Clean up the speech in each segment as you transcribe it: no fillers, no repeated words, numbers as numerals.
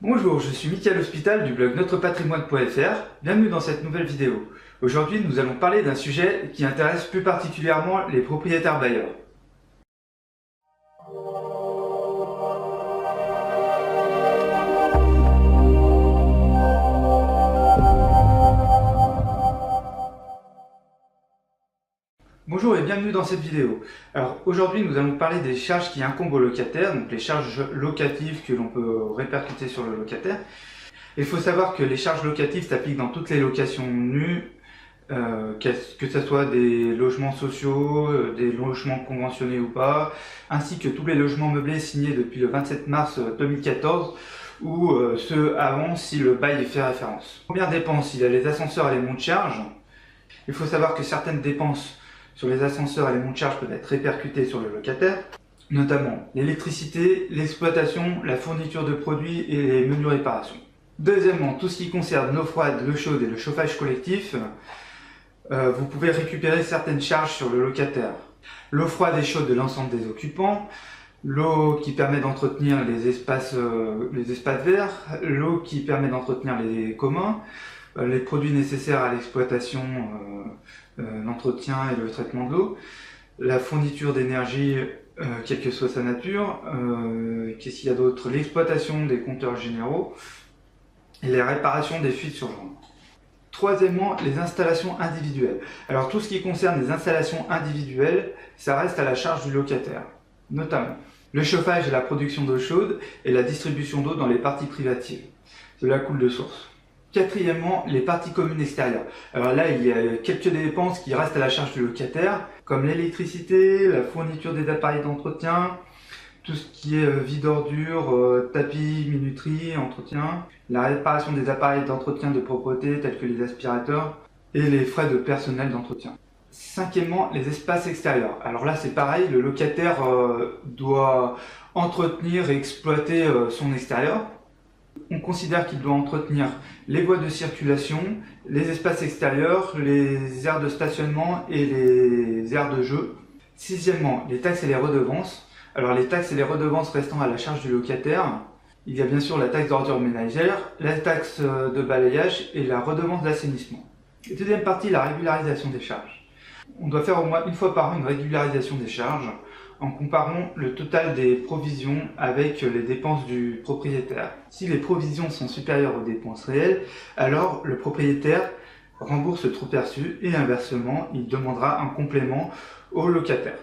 Bonjour, je suis Mickaël Hospital du blog notrepatrimoine.fr. Bienvenue dans cette nouvelle vidéo. Aujourd'hui, nous allons parler d'un sujet qui intéresse plus particulièrement les propriétaires bailleurs. Bonjour et bienvenue dans cette vidéo. Alors aujourd'hui nous allons parler des charges qui incombent aux locataires, donc les charges locatives que l'on peut répercuter sur le locataire. Il faut savoir que les charges locatives s'appliquent dans toutes les locations nues, que ce soit des logements sociaux, des logements conventionnés ou pas, ainsi que tous les logements meublés signés depuis le 27 mars 2014 ou ceux avant si le bail y fait référence. Première dépense, il y a les ascenseurs et les monts de charge. Il faut savoir que certaines dépenses sur les ascenseurs et les monts de charge peuvent être répercutés sur le locataire, notamment l'électricité, l'exploitation, la fourniture de produits et les menus réparations. Deuxièmement, tout ce qui concerne l'eau froide, l'eau chaude et le chauffage collectif, vous pouvez récupérer certaines charges sur le locataire. L'eau froide et chaude de l'ensemble des occupants, l'eau qui permet d'entretenir les espaces verts, l'eau qui permet d'entretenir les communs, les produits nécessaires à l'exploitation, l'entretien et le traitement de l'eau, la fourniture d'énergie, quelle que soit sa nature, qu'est-ce qu'il y a d'autre, l'exploitation des compteurs généraux et les réparations des fuites sur joint. Troisièmement, les installations individuelles. Alors tout ce qui concerne les installations individuelles, ça reste à la charge du locataire, notamment le chauffage et la production d'eau chaude et la distribution d'eau dans les parties privatives. Cela coule de source. Quatrièmement, les parties communes extérieures. Alors là, il y a quelques dépenses qui restent à la charge du locataire, comme l'électricité, la fourniture des appareils d'entretien, tout ce qui est vide ordures, tapis, minuterie, entretien, la réparation des appareils d'entretien de propreté tels que les aspirateurs et les frais de personnel d'entretien. Cinquièmement, les espaces extérieurs. Alors là, c'est pareil, le locataire doit entretenir et exploiter son extérieur. On considère qu'il doit entretenir les voies de circulation, les espaces extérieurs, les aires de stationnement et les aires de jeu. Sixièmement, les taxes et les redevances. Alors les taxes et les redevances restant à la charge du locataire, il y a bien sûr la taxe d'ordure ménagère, la taxe de balayage et la redevance d'assainissement. Et deuxième partie, la régularisation des charges. On doit faire au moins une fois par an une régularisation des charges en comparant le total des provisions avec les dépenses du propriétaire. Si les provisions sont supérieures aux dépenses réelles, alors le propriétaire rembourse le trop perçu et inversement, il demandera un complément au locataire.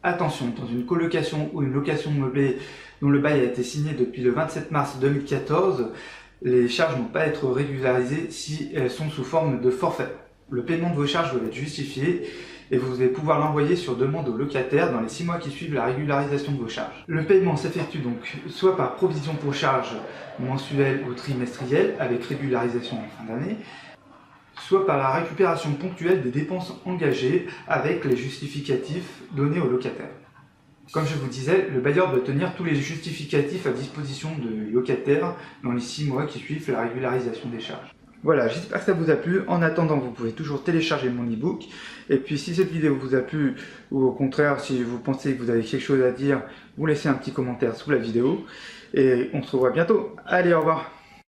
Attention, dans une colocation ou une location meublée dont le bail a été signé depuis le 27 mars 2014, les charges n'ont pas à être régularisées si elles sont sous forme de forfait. Le paiement de vos charges doit être justifié et vous allez pouvoir l'envoyer sur demande au locataire dans les 6 mois qui suivent la régularisation de vos charges. Le paiement s'effectue donc soit par provision pour charges mensuelle ou trimestrielle avec régularisation en fin d'année, soit par la récupération ponctuelle des dépenses engagées avec les justificatifs donnés au locataire. Comme je vous disais, le bailleur doit tenir tous les justificatifs à disposition du locataire dans les 6 mois qui suivent la régularisation des charges. Voilà, j'espère que ça vous a plu. En attendant, vous pouvez toujours télécharger mon e-book. Et puis si cette vidéo vous a plu, ou au contraire, si vous pensez que vous avez quelque chose à dire, vous laissez un petit commentaire sous la vidéo. Et on se revoit bientôt. Allez, au revoir.